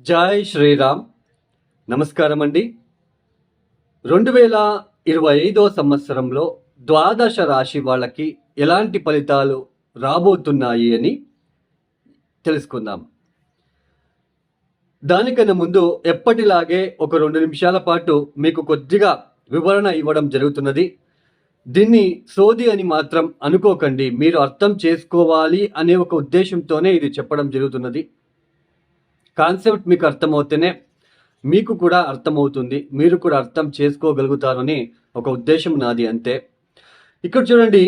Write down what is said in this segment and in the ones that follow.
జై శ్రీరామ్. నమస్కారం అండి. 2025 సంవత్సరంలో ద్వాదశ రాశి వాళ్ళకి ఎలాంటి ఫలితాలు రాబోతున్నాయి అని తెలుసుకుందాం. దానికన్నా ముందు ఎప్పటిలాగే ఒక 2 నిమిషాల పాటు మీకు కొద్దిగా వివరణ ఇవ్వడం జరుగుతున్నది. దీన్ని సోది అని మాత్రం అనుకోకండి. మీరు అర్థం చేసుకోవాలి అనే ఒక ఉద్దేశంతోనే ఇది చెప్పడం జరుగుతున్నది. కాన్సెప్ట్ మీకు అర్థమవుతేనే మీకు కూడా అర్థమవుతుంది, మీరు కూడా అర్థం చేసుకోగలుగుతారని ఒక ఉద్దేశం నాది, అంతే. ఇక్కడ చూడండి,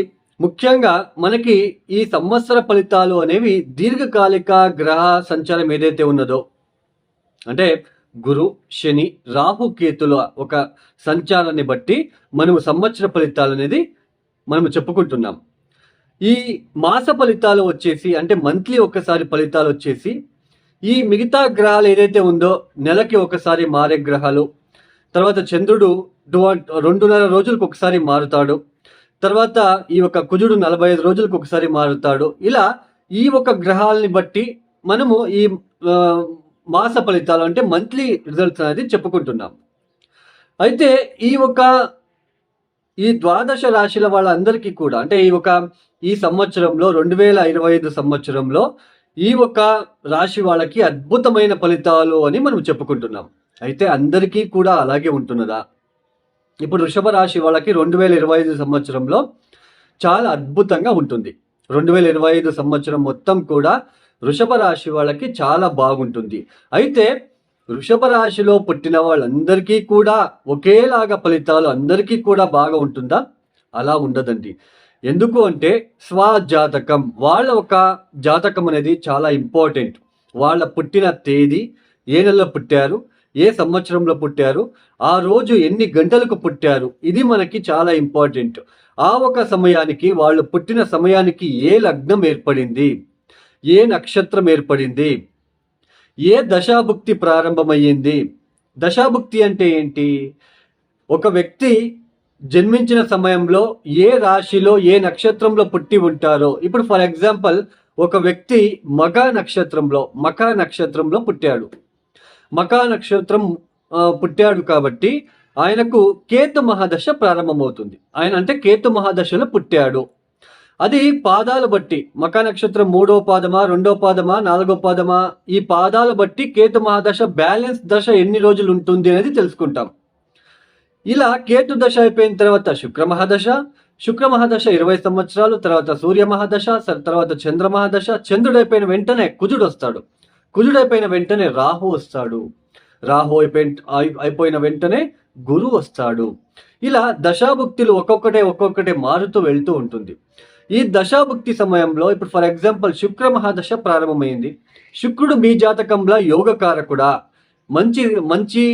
ముఖ్యంగా మనకి ఈ సంవత్సర ఫలితాలు అనేవి దీర్ఘకాలిక గ్రహ సంచారం ఏదైతే ఉన్నదో, అంటే గురు, శని, రాహు, కేతుల ఒక సంచారాన్ని బట్టి మనము సంవత్సర ఫలితాలు అనేది మనము చెప్పుకుంటున్నాం. ఈ మాస ఫలితాలు వచ్చేసి, అంటే మంత్లీ ఒకసారి ఫలితాలు వచ్చేసి, ఈ మిగతా గ్రహాలు ఏదైతే ఉందో నెలకి ఒకసారి మారే గ్రహాలు. తర్వాత చంద్రుడు 2.5 రోజులకు ఒకసారి మారుతాడు. తర్వాత ఈ ఒక కుజుడు 45 రోజులకు ఒకసారి మారుతాడు. ఇలా ఈ ఒక గ్రహాలని బట్టి మనము ఈ మాస ఫలితాలు అంటే మంత్లీ రిజల్ట్స్ అనేది చెప్పుకుంటున్నాం. అయితే ఈ ద్వాదశ రాశుల వాళ్ళందరికీ కూడా, అంటే ఈ సంవత్సరంలో 2025 సంవత్సరంలో ఈ ఒక రాశి వాళ్ళకి అద్భుతమైన ఫలితాలు అని మనం చెప్పుకుంటున్నాం. అయితే అందరికీ కూడా అలాగే ఉంటున్నదా? ఇప్పుడు వృషభ రాశి వాళ్ళకి 2025 సంవత్సరంలో చాలా అద్భుతంగా ఉంటుంది. 2025 సంవత్సరం మొత్తం కూడా వృషభ రాశి వాళ్ళకి చాలా బాగుంటుంది. అయితే వృషభ రాశిలో పుట్టిన వాళ్ళందరికీ కూడా ఒకేలాగా ఫలితాలు అందరికీ కూడా బాగా ఉంటుందా? అలా ఉండదండి. ఎందుకు అంటే స్వజాతకం, వాళ్ళ ఒక జాతకం అనేది చాలా ఇంపార్టెంట్. వాళ్ళ పుట్టిన తేదీ, ఏ నెలలో పుట్టారు, ఏ సంవత్సరంలో పుట్టారు, ఆ రోజు ఎన్ని గంటలకు పుట్టారు, ఇది మనకి చాలా ఇంపార్టెంట్. ఆ ఒక సమయానికి, వాళ్ళు పుట్టిన సమయానికి ఏ లగ్నం ఏర్పడింది, ఏ నక్షత్రం ఏర్పడింది, ఏ దశాభుక్తి ప్రారంభమయ్యింది. దశాభుక్తి అంటే ఏంటి? ఒక వ్యక్తి జన్మించిన సమయంలో ఏ రాశిలో ఏ నక్షత్రంలో పుట్టి ఉంటారో, ఇప్పుడు ఫర్ ఎగ్జాంపుల్ ఒక వ్యక్తి మఖా నక్షత్రంలో పుట్టాడు. మఖా నక్షత్రం పుట్టాడు కాబట్టి ఆయనకు కేతు మహాదశ ప్రారంభమవుతుంది. అంటే కేతు మహాదశలో పుట్టాడు. అది పాదాలు బట్టి, మఖా నక్షత్రం 3వ పాదమా, 2వ పాదమా, 4వ పాదమా, ఈ పాదాలు బట్టి కేతు మహాదశ బ్యాలెన్స్ దశ ఎన్ని రోజులు ఉంటుంది అనేది తెలుసుకుంటాం. ఇలా కేతు దశ అయిపోయిన తర్వాత శుక్ర మహాదశ 20 సంవత్సరాలు, తర్వాత సూర్య మహాదశ, తర్వాత చంద్ర మహాదశ. చంద్రుడు అయిపోయిన వెంటనే కుజుడు వస్తాడు. కుజుడు అయిపోయిన వెంటనే రాహు వస్తాడు. రాహు అయిపోయిన వెంటనే గురు వస్తాడు. ఇలా దశాభుక్తులు ఒక్కొక్కటే మారుతూ వెళ్తూ ఉంటుంది. ఈ దశాభుక్తి సమయంలో ఇప్పుడు ఫర్ ఎగ్జాంపుల్ శుక్ర మహాదశ ప్రారంభమైంది. శుక్రుడు మీ జాతకంలో యోగకారకుడా, మంచి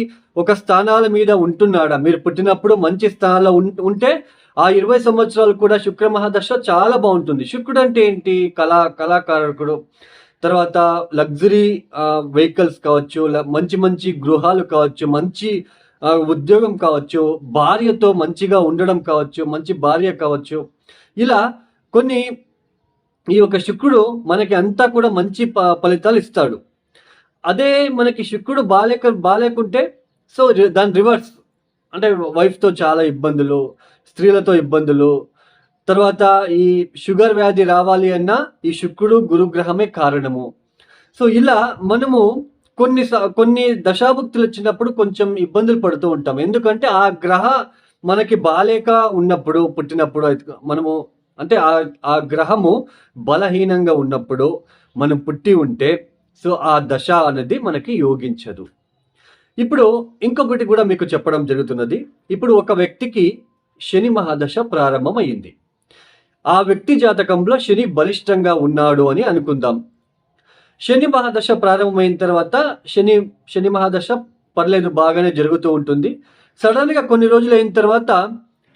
ఒక స్థానాల మీద ఉంటున్నాడా? మీరు పుట్టినప్పుడు మంచి స్థానాల్లో ఉంటే ఆ 20 సంవత్సరాలు కూడా శుక్ర మహాదశ చాలా బాగుంటుంది. శుక్రుడు అంటే ఏంటి? కళాకారకుడు. తర్వాత లగ్జరీ వెహికల్స్ కావచ్చు, మంచి గృహాలు కావచ్చు, మంచి ఉద్యోగం కావచ్చు, భార్యతో మంచిగా ఉండడం కావచ్చు, మంచి భార్య కావచ్చు. ఇలా కొన్ని ఈ యొక్క శుక్రుడు మనకి అంతా కూడా మంచి ఫలితాలు ఇస్తాడు. అదే మనకి శుక్రుడు బాలేకుంటే సో దాని రివర్స్, అంటే వైఫ్తో చాలా ఇబ్బందులు, స్త్రీలతో ఇబ్బందులు. తర్వాత ఈ షుగర్ వ్యాధి రావాలి అన్నా ఈ శుక్రుడు గురుగ్రహమే కారణము. సో ఇలా మనము కొన్ని దశాభుక్తులు వచ్చినప్పుడు కొంచెం ఇబ్బందులు పడుతూ ఉంటాం. ఎందుకంటే ఆ గ్రహ మనకి బాలేక ఉన్నప్పుడు, పుట్టినప్పుడు మనము, అంటే ఆ గ్రహము బలహీనంగా ఉన్నప్పుడు మనం పుట్టి ఉంటే సో ఆ దశ అనేది మనకి యోగించదు. ఇప్పుడు ఇంకొకటి కూడా మీకు చెప్పడం జరుగుతున్నది. ఇప్పుడు ఒక వ్యక్తికి శని మహాదశ ప్రారంభమైంది. ఆ వ్యక్తి జాతకంలో శని బలిష్టంగా ఉన్నాడు అని అనుకుందాం. శని మహాదశ ప్రారంభమైన తర్వాత శని మహాదశ పర్లేదు, బాగానే జరుగుతూ ఉంటుంది. సడన్గా కొన్ని రోజులు అయిన తర్వాత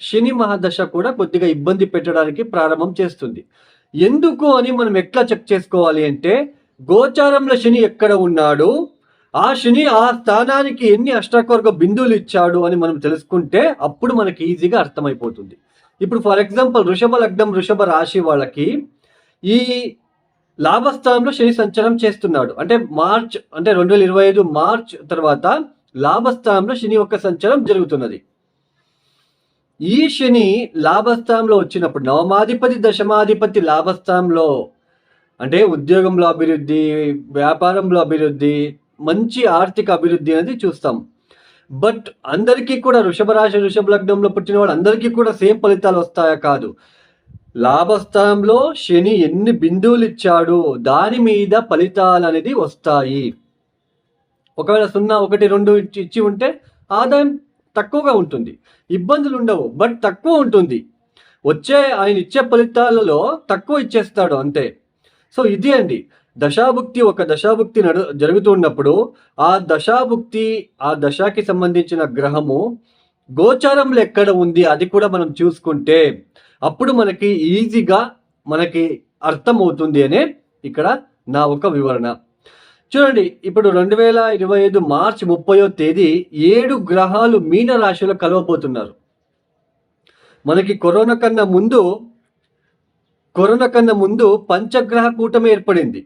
శని మహాదశ కూడా కొద్దిగా ఇబ్బంది పెట్టడానికి ప్రారంభం చేస్తుంది. ఎందుకు అని మనం ఎట్లా చెక్ చేసుకోవాలి అంటే, గోచారంలో శని ఎక్కడ ఉన్నాడు, ఆ శని ఆ స్థానానికి ఎన్ని అష్టకవర్గ బిందువులు ఇచ్చాడు అని మనం తెలుసుకుంటే అప్పుడు మనకి ఈజీగా అర్థమైపోతుంది. ఇప్పుడు ఫర్ ఎగ్జాంపుల్ వృషభ లగ్నం, వృషభ రాశి వాళ్ళకి ఈ లాభస్థానంలో శని సంచారం చేస్తున్నాడు. అంటే మార్చ్ అంటే 2025 మార్చ్ తర్వాత లాభస్థానంలో శని యొక్క సంచారం జరుగుతున్నది. ఈ శని లాభస్థానంలో వచ్చినప్పుడు నవమాధిపతి దశమాధిపతి లాభస్థానంలో అంటే ఉద్యోగంలో అభివృద్ధి, వ్యాపారంలో అభివృద్ధి, మంచి ఆర్థిక అభివృద్ధి అనేది చూస్తాం. బట్ అందరికీ కూడా వృషభ రాశి వృషభ లగ్నంలో పుట్టిన వాళ్ళు అందరికీ కూడా సేమ్ ఫలితాలు వస్తాయా? కాదు. లాభస్థానంలో శని ఎన్ని బిందువులు ఇచ్చాడు దాని మీద ఫలితాలు అనేది వస్తాయి. ఒకవేళ 0, 1, 2 ఇచ్చి ఉంటే ఆదాయం తక్కువగా ఉంటుంది, ఇబ్బందులు ఉండవు, బట్ తక్కువ ఉంటుంది. ఆయన ఇచ్చే ఫలితాలలో తక్కువ ఇచ్చేస్తాడు అంతే. సో ఇది అండి దశాభుక్తి. ఒక దశాభుక్తి జరుగుతున్నప్పుడు ఆ దశాభుక్తి, ఆ దశకి సంబంధించిన గ్రహము గోచారంలో ఎక్కడ ఉంది అది కూడా మనం చూసుకుంటే అప్పుడు మనకి ఈజీగా మనకి అర్థమవుతుంది అనే ఇక్కడ నా ఒక వివరణ. చూడండి, ఇప్పుడు 2025 మార్చి 30వ తేదీ 7 గ్రహాలు మీన రాశిలో కలవబోతున్నారు. మనకి కరోనా కన్నా ముందు పంచగ్రహ కూటమి ఏర్పడింది.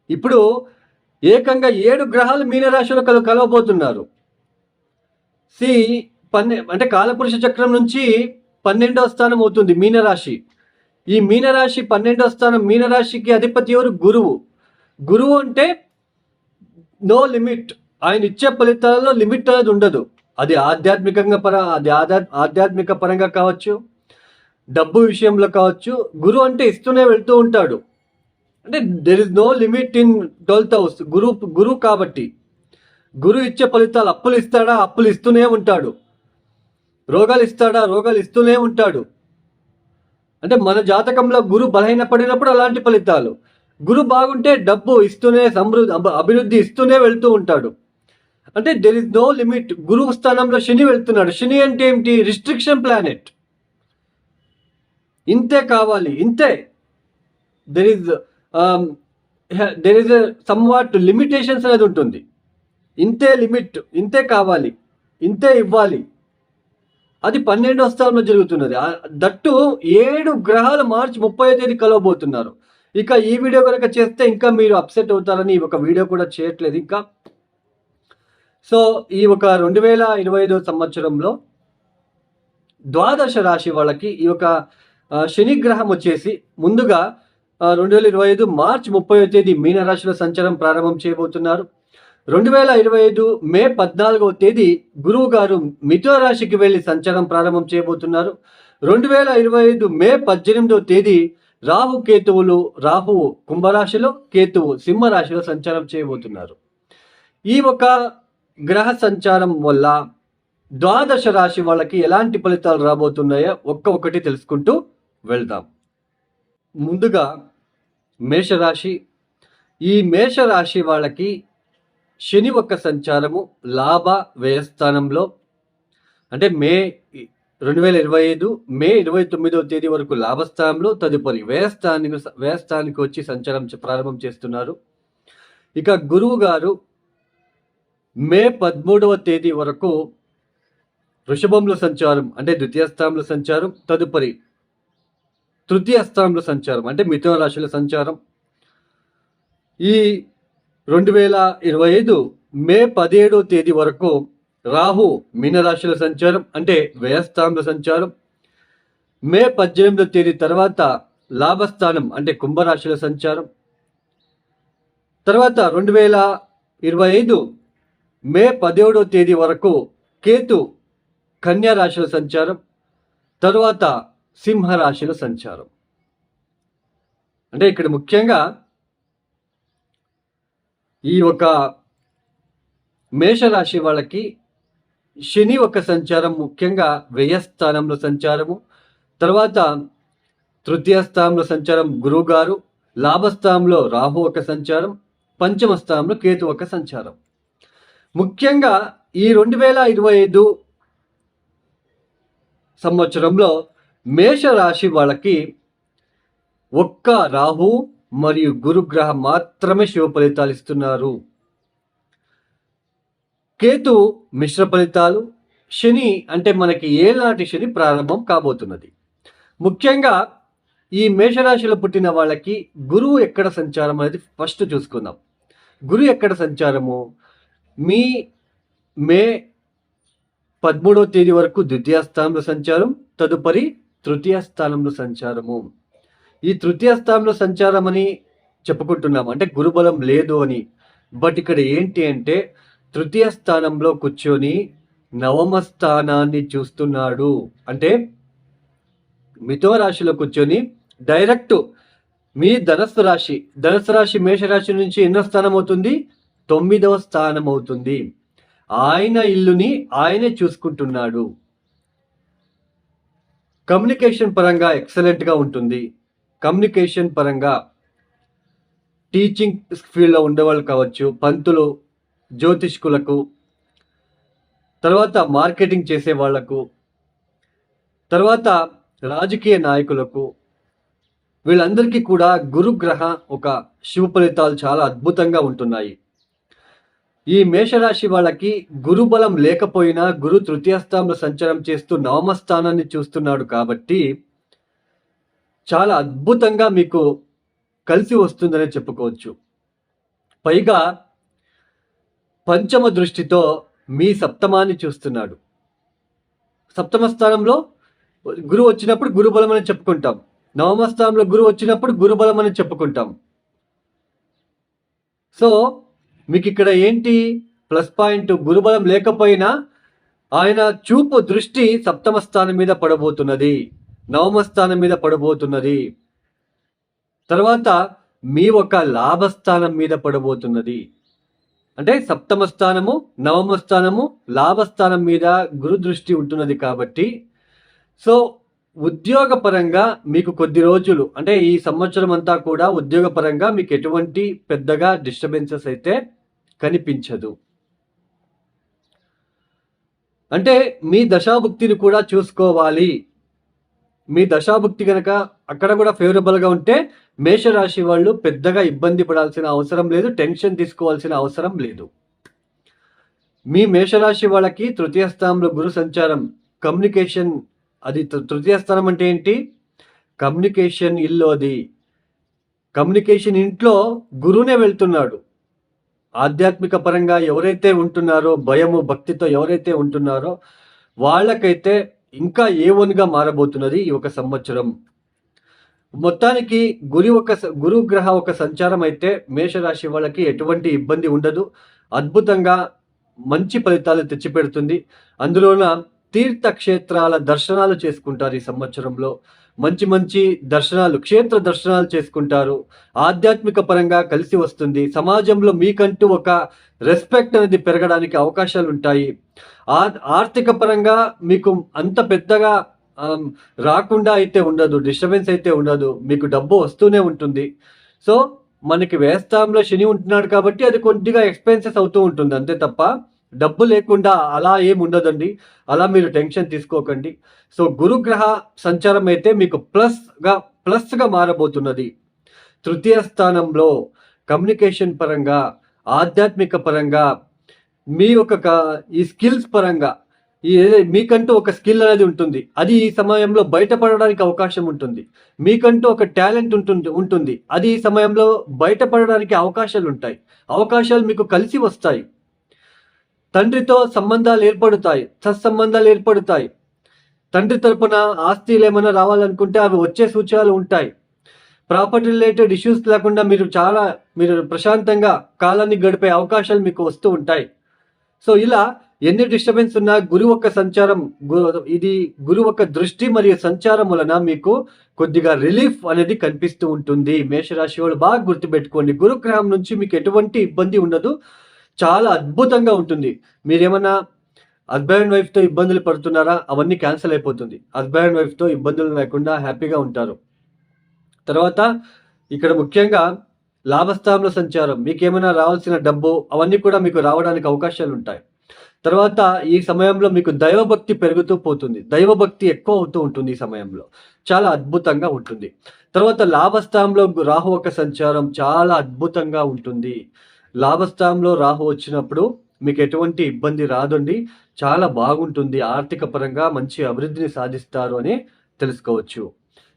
ఇప్పుడు ఏకంగా 7 గ్రహాలు మీనరాశిలో కలవబోతున్నారు. అంటే కాలపురుష చక్రం నుంచి 12వ స్థానం అవుతుంది మీనరాశి. ఈ మీనరాశి 12వ స్థానం. మీనరాశికి అధిపతి ఎవరు? గురువు. గురువు అంటే నో లిమిట్. ఆయన ఇచ్చే ఫలితాలలో లిమిట్ అనేది ఉండదు. అది ఆధ్యాత్మిక పరంగా కావచ్చు, డబ్బు విషయంలో కావచ్చు. గురువు అంటే ఇస్తూనే వెళ్తూ ఉంటాడు. అంటే there is no limit in 12th house. గురువు కాబట్టి గురువు ఇచ్చే ఫలితాలు. అప్పులు ఇస్తాడా? అప్పులు ఇస్తూనే ఉంటాడు. రోగాలు ఇస్తాడా? రోగాలు ఇస్తూనే ఉంటాడు. అంటే మన జాతకంలో గురువు బలహీన పడినప్పుడు అలాంటి ఫలితాలు. గురువు బాగుంటే డబ్బు ఇస్తూనే, అభివృద్ధి ఇస్తూనే వెళ్తూ ఉంటాడు. అంటే దెర్ ఇస్ నో లిమిట్. గురువు స్థానంలో శని వెళ్తున్నాడు. శని అంటే ఏమిటి? Restriction planet. ఇంతే కావాలి, ఇంతే. దెర్ ఇస్ సమ్వాట్ లిమిటేషన్స్ అనేది ఉంటుంది. ఇంతే లిమిట్, ఇంతే కావాలి, ఇంతే ఇవ్వాలి. అది 12వ స్థానంలో జరుగుతున్నది. దట్టు 7 గ్రహాలు మార్చి 30వ తేదీ కలవబోతున్నారు. ఇక ఈ వీడియో కనుక చేస్తే ఇంకా మీరు అప్సెట్ అవుతారని ఒక వీడియో కూడా చేయట్లేదు ఇంకా. సో ఈ ఒక 2025 సంవత్సరంలో ద్వాదశ రాశి వాళ్ళకి ఈ యొక్క శని గ్రహం వచ్చేసి ముందుగా 2025 మార్చి 30వ తేదీ మీనరాశిలో సంచారం ప్రారంభం చేయబోతున్నారు. 2025 మే 14వ తేదీ గురువు గారు మిథున రాశికి వెళ్ళి సంచారం ప్రారంభం చేయబోతున్నారు. 2025 మే 18వ తేదీ రాహువు కుంభరాశిలో, కేతువు సింహరాశిలో సంచారం చేయబోతున్నారు. ఈ ఒక గ్రహ సంచారం వల్ల ద్వాదశ రాశి వాళ్ళకి ఎలాంటి ఫలితాలు రాబోతున్నాయో ఒక్కొక్కటి తెలుసుకుంటూ వెళ్దాం. ముందుగా మేషరాశి. ఈ మేషరాశి వాళ్ళకి శని యొక్క సంచారము లాభ వ్యయస్థానంలో, అంటే 2025 మే 29వ తేదీ వరకు లాభస్థానంలో, తదుపరి వ్యయస్థానికి వచ్చి సంచారం ప్రారంభం చేస్తున్నారు. ఇక గురువు గారు మే 13వ తేదీ వరకు వృషభంలో సంచారం, అంటే ద్వితీయ స్థానంలో సంచారం, తదుపరి తృతీయ స్థానంలో సంచారం, అంటే మిథున రాశిలో సంచారం. ఈ 2025 మే 17వ తేదీ వరకు రాహు మీనరాశిలో సంచారం, అంటే వ్యయస్థానంలో సంచారం. మే 18వ తేదీ తర్వాత లాభస్థానం, అంటే కుంభరాశిలో సంచారం. తర్వాత 2025 మే 17వ తేదీ వరకు కేతు కన్యా రాశిలో సంచారం, తరువాత సింహరాశిలో సంచారం. అంటే ఇక్కడ ముఖ్యంగా ఈ ఒక మేషరాశి వాళ్ళకి శని ఒక సంచారం ముఖ్యంగా వ్యయస్థానంలో సంచారము, తర్వాత తృతీయ స్థానంలో సంచారం గురువు గారు, లాభస్థానంలో రాహు ఒక సంచారం, పంచమ స్థానంలో కేతు ఒక సంచారం. ముఖ్యంగా ఈ 2025 సంవత్సరంలో మేషరాశి వాళ్ళకి ఒక్క రాహు మరియు గురుగ్రహం మాత్రమే శుభ ఫలితాలు ఇస్తున్నారు. కేతు మిశ్ర ఫలితాలు. శని అంటే మనకి ఏనాటి శని ప్రారంభం కాబోతున్నది. ముఖ్యంగా ఈ మేషరాశిలో పుట్టిన వాళ్ళకి గురువు ఎక్కడ సంచారం అనేది ఫస్ట్ చూసుకుందాం. గురువు ఎక్కడ సంచారము? మీ మే 13వ తేదీ వరకు ద్వితీయ స్థానంలో సంచారం, తదుపరి తృతీయ స్థానంలో సంచారము. ఈ తృతీయ స్థానంలో సంచారం అని చెప్పుకుంటున్నాం, అంటే గురుబలం లేదు అని. బట్ ఇక్కడ ఏంటి అంటే తృతీయ స్థానంలో కూర్చొని నవమ స్థానాన్ని చూస్తున్నాడు. అంటే మిథున రాశిలో కూర్చొని డైరెక్ట్ మీ ధనస్సు రాశి మేషరాశి నుంచి ఎన్నో స్థానం అవుతుంది? 9వ స్థానం అవుతుంది. ఆయన ఇల్లుని ఆయనే చూసుకుంటున్నాడు. కమ్యూనికేషన్ పరంగా ఎక్సలెంట్గా ఉంటుంది. కమ్యూనికేషన్ పరంగా టీచింగ్ ఫీల్డ్లో ఉండేవాళ్ళు కావచ్చు, పంతులు, జ్యోతిష్కులకు, తర్వాత మార్కెటింగ్ చేసే వాళ్లకు, తర్వాత రాజకీయ నాయకులకు, వీళ్ళందరికీ కూడా గురుగ్రహ ఒక శుభ ఫలితాలు చాలా అద్భుతంగా ఉంటున్నాయి. ఈ మేషరాశి వాళ్ళకి గురుబలం లేకపోయినా గురు తృతీయ స్థానంలో సంచారం చేస్తూ నవమ స్థానాన్ని చూస్తున్నాడు కాబట్టి చాలా అద్భుతంగా మీకు కలిసి వస్తుందనే చెప్పుకోవచ్చు. పైగా పంచమ దృష్టితో మీ సప్తమాన్ని చూస్తున్నాడు. సప్తమ స్థానంలో గురువు వచ్చినప్పుడు గురుబలం అని చెప్పుకుంటాం, నవమ స్థానంలో గురువు వచ్చినప్పుడు గురుబలం అని చెప్పుకుంటాం. సో మీకు ఇక్కడ ఏంటి ప్లస్ పాయింట్? గురుబలం లేకపోయినా ఆయన చూపు దృష్టి సప్తమ స్థానం మీద పడబోతున్నది, నవమ స్థానం మీద పడబోతున్నది, తర్వాత మీ ఒక లాభస్థానం మీద పడబోతున్నది. అంటే సప్తమ స్థానము, నవమ స్థానము, లాభస్థానం మీద గురు దృష్టి ఉంటున్నది కాబట్టి సో ఉద్యోగపరంగా మీకు కొద్ది రోజులు, అంటే ఈ సంవత్సరం అంతా కూడా ఉద్యోగపరంగా మీకు ఎటువంటి పెద్దగా డిస్టర్బెన్సెస్ అయితే కనిపించదు. అంటే మీ దశాభుక్తిని కూడా చూసుకోవాలి. మీ దశాభుక్తి కనుక అక్కడ కూడా ఫేవరబుల్గా ఉంటే మేషరాశి వాళ్ళు పెద్దగా ఇబ్బంది పడాల్సిన అవసరం లేదు, టెన్షన్ తీసుకోవాల్సిన అవసరం లేదు. మీ మేషరాశి వాళ్ళకి తృతీయ స్థానంలో గురు సంచారం, కమ్యూనికేషన్, అది తృతీయ స్థానం అంటే ఏంటి? కమ్యూనికేషన్ ఇల్లు. అది కమ్యూనికేషన్ ఇంట్లో గురువునే వెళ్తున్నాడు. ఆధ్యాత్మిక పరంగా ఎవరైతే ఉంటున్నారో, భయము భక్తితో ఎవరైతే ఉంటున్నారో వాళ్ళకైతే ఇంకా A1గా మారబోతున్నది ఈ ఒక సంవత్సరం. మొత్తానికి గురుగ్రహ ఒక సంచారం అయితే మేషరాశి వాళ్ళకి ఎటువంటి ఇబ్బంది ఉండదు, అద్భుతంగా మంచి ఫలితాలు తెచ్చిపెడుతుంది. అందులోన తీర్థక్షేత్రాల దర్శనాలు చేసుకుంటారు ఈ సంవత్సరంలో. మంచి మంచి దర్శనాలు, క్షేత్ర దర్శనాలు చేసుకుంటారు. ఆధ్యాత్మిక పరంగా కలిసి వస్తుంది. సమాజంలో మీకంటూ ఒక రెస్పెక్ట్ అనేది పెరగడానికి అవకాశాలు ఉంటాయి. ఆర్థిక పరంగా మీకు అంత పెద్దగా రాకుండా అయితే ఉండదు, డిస్టర్బెన్స్ అయితే ఉండదు, మీకు డబ్బు వస్తూనే ఉంటుంది. సో మనకి వ్యయస్థానంలో శని ఉంటున్నాడు కాబట్టి అది కొద్దిగా ఎక్స్పెన్సెస్ అవుతూ ఉంటుంది, అంతే తప్ప డబ్బు లేకుండా అలా ఏమి ఉండదండి. అలా మీరు టెన్షన్ తీసుకోకండి. సో గురుగ్రహ సంచారం అయితే మీకు ప్లస్గా మారబోతున్నది. తృతీయ స్థానంలో కమ్యూనికేషన్ పరంగా, ఆధ్యాత్మిక పరంగా, మీ యొక్క ఈ స్కిల్స్ పరంగా మీకంటూ ఒక స్కిల్ అనేది ఉంటుంది. అది ఈ సమయంలో బయటపడడానికి అవకాశం ఉంటుంది. మీకంటూ ఒక టాలెంట్ ఉంటుంది. అది ఈ సమయంలో బయటపడడానికి అవకాశాలు ఉంటాయి. అవకాశాలు మీకు కలిసి వస్తాయి. తండ్రితో సంబంధాలు ఏర్పడతాయి, సత్సంబంధాలు ఏర్పడతాయి. తండ్రి తరపున ఆస్తులు ఏమైనా రావాలనుకుంటే అవి వచ్చే సూచనలు ఉంటాయి. ప్రాపర్టీ రిలేటెడ్ ఇష్యూస్ లేకుండా మీరు ప్రశాంతంగా కాలాన్ని గడిపే అవకాశాలు మీకు వస్తూ ఉంటాయి. సో ఇలా ఎన్ని డిస్టర్బెన్స్ ఉన్నా గురువు యొక్క సంచారం, గురువు యొక్క దృష్టి మరియు సంచారం వలన మీకు కొద్దిగా రిలీఫ్ అనేది కనిపిస్తూ ఉంటుంది. మేషరాశి వాళ్ళు బాగా గుర్తుపెట్టుకోండి, గురుగ్రహం నుంచి మీకు ఎటువంటి ఇబ్బంది ఉండదు, చాలా అద్భుతంగా ఉంటుంది. మీరేమన్నా హస్బెండ్ అండ్ వైఫ్తో ఇబ్బందులు పడుతున్నారా? అవన్నీ క్యాన్సిల్ అయిపోతుంది. హస్బెండ్ అండ్ వైఫ్తో ఇబ్బందులు లేకుండా హ్యాపీగా ఉంటారు. తర్వాత ఇక్కడ ముఖ్యంగా లాభస్థానంలో సంచారం, మీకేమైనా రావాల్సిన డబ్బు అవన్నీ కూడా మీకు రావడానికి అవకాశాలు ఉంటాయి. తర్వాత ఈ సమయంలో మీకు దైవభక్తి పెరుగుతూ పోతుంది, దైవభక్తి ఎక్కువ అవుతూ ఉంటుంది. ఈ సమయంలో చాలా అద్భుతంగా ఉంటుంది. తర్వాత లాభస్థానంలో రాహు ఒక సంచారం చాలా అద్భుతంగా ఉంటుంది. లాభస్థానంలో రాహు వచ్చినప్పుడు మీకు ఎటువంటి ఇబ్బంది రాదండి, చాలా బాగుంటుంది. ఆర్థిక పరంగా మంచి అభివృద్ధిని సాధిస్తారు అని తెలుసుకోవచ్చు.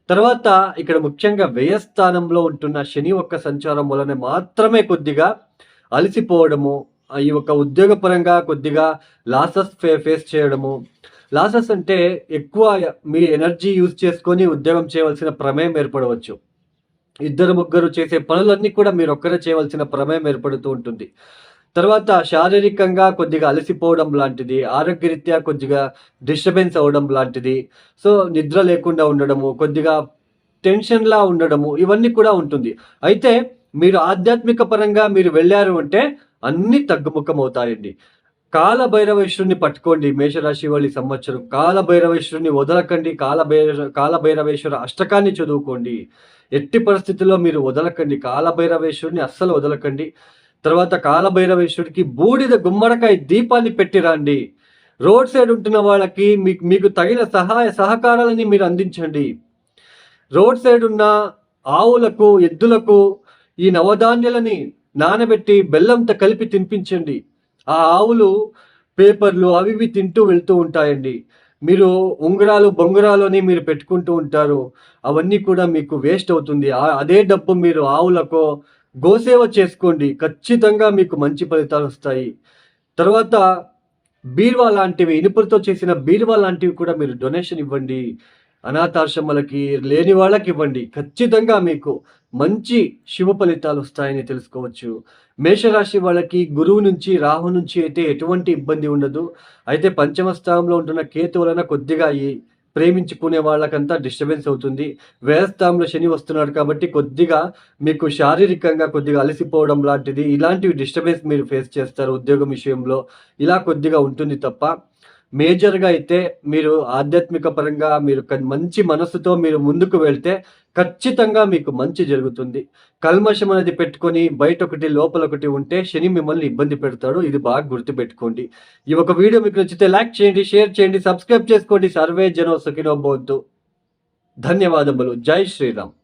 తర్వాత ఇక్కడ ముఖ్యంగా వ్యయస్థానంలో ఉంటున్న శని యొక్క సంచారం వలన మాత్రమే కొద్దిగా అలసిపోవడము, ఈ యొక్క ఉద్యోగపరంగా కొద్దిగా లాసెస్ ఫేస్ చేయడము. లాసెస్ అంటే ఎక్కువ మీ ఎనర్జీ యూజ్ చేసుకొని ఉద్యోగం చేయవలసిన ప్రమేయం ఏర్పడవచ్చు. ఇద్దరు ముగ్గురు చేసే పనులన్నీ కూడా మీరు ఒక్కరే చేయవలసిన ప్రమేయం ఏర్పడుతూ ఉంటుంది. తర్వాత శారీరకంగా కొద్దిగా అలసిపోవడం లాంటిది, ఆరోగ్యరీత్యా కొద్దిగా డిస్టర్బెన్స్ అవ్వడం లాంటిది, సో నిద్ర లేకుండా ఉండడము, కొద్దిగా టెన్షన్‌లా ఉండడము, ఇవన్నీ కూడా ఉంటుంది. అయితే మీరు ఆధ్యాత్మిక పరంగా మీరు వెళ్లారు అంటే అన్నీ తగ్గుముఖమవుతాయండి. కాలభైరవేశ్వరుని పట్టుకోండి మేషరాశి వాళ్ళు ఈ సంవత్సరం. కాలభైరవేశ్వరుని వదలకండి. కాలభైరవేశ్వర అష్టకాన్ని చదువుకోండి. ఎట్టి పరిస్థితుల్లో మీరు వదలకండి. కాలభైరవేశ్వరుని అస్సలు వదలకండి. తర్వాత కాలభైరవేశ్వరుడికి బూడిద గుమ్మడికాయ దీపాన్ని పెట్టి రండి. రోడ్ సైడ్ ఉంటున్న వాళ్ళకి మీకు తగిన సహాయ సహకారాలని మీరు అందించండి. రోడ్ సైడ్ ఉన్న ఆవులకు, ఎద్దులకు ఈ నవధాన్యాలని నానబెట్టి బెల్లంతో కలిపి తినిపించండి. ఆ ఆవులు పేపర్లు అవి ఇవి తింటూ వెళ్తూ ఉంటాయండి. మీరు ఉంగరాలు బొంగరాలు అని మీరు పెట్టుకుంటూ ఉంటారు. అవన్నీ కూడా మీకు వేస్ట్ అవుతుంది. అదే డబ్బు మీరు ఆవులకో గోసేవ చేసుకోండి. ఖచ్చితంగా మీకు మంచి ఫలితాలు వస్తాయి. తర్వాత బీరువా లాంటివి, ఇనుపలతో చేసిన బీరువా లాంటివి కూడా మీరు డొనేషన్ ఇవ్వండి. అనాథాశ్రమాలకి, లేని వాళ్ళకి ఇవ్వండి. ఖచ్చితంగా మీకు మంచి శుభ ఫలితాలు వస్తాయని తెలుసుకోవచ్చు. మేషరాశి వాళ్ళకి గురువు నుంచి, రాహు నుంచి అయితే ఎటువంటి ఇబ్బంది ఉండదు. అయితే పంచమ స్థానంలో ఉంటున్న కేతు వలన కొద్దిగా ఈ ప్రేమించుకునే వాళ్ళకంతా డిస్టర్బెన్స్ అవుతుంది. వ్యయస్థానంలో శని వస్తున్నాడు కాబట్టి కొద్దిగా మీకు శారీరకంగా కొద్దిగా అలసిపోవడం లాంటిది, ఇలాంటివి డిస్టర్బెన్స్ మీరు ఫేస్ చేస్తారు ఉద్యోగం విషయంలో. ఇలా కొద్దిగా ఉంటుంది తప్ప మేజర్‌గా అయితే మీరు ఆధ్యాత్మిక పరంగా మీరు మంచి మనస్సుతో మీరు ముందుకు వెళ్తే ఖచ్చితంగా మీకు మంచి జరుగుతుంది. కల్మషం అనేది పెట్టుకొని బయటొకటి లోపలొకటి ఉంటే శని మిమ్మల్ని ఇబ్బంది పెడతాడు. ఇది బాగా గుర్తుపెట్టుకోండి. ఈ ఒక వీడియో మీకు నచ్చితే లైక్ చేయండి, షేర్ చేయండి, సబ్స్క్రైబ్ చేసుకోండి. సర్వే జనో సుఖినో భవంతు. ధన్యవాదములు. జై శ్రీరామ్.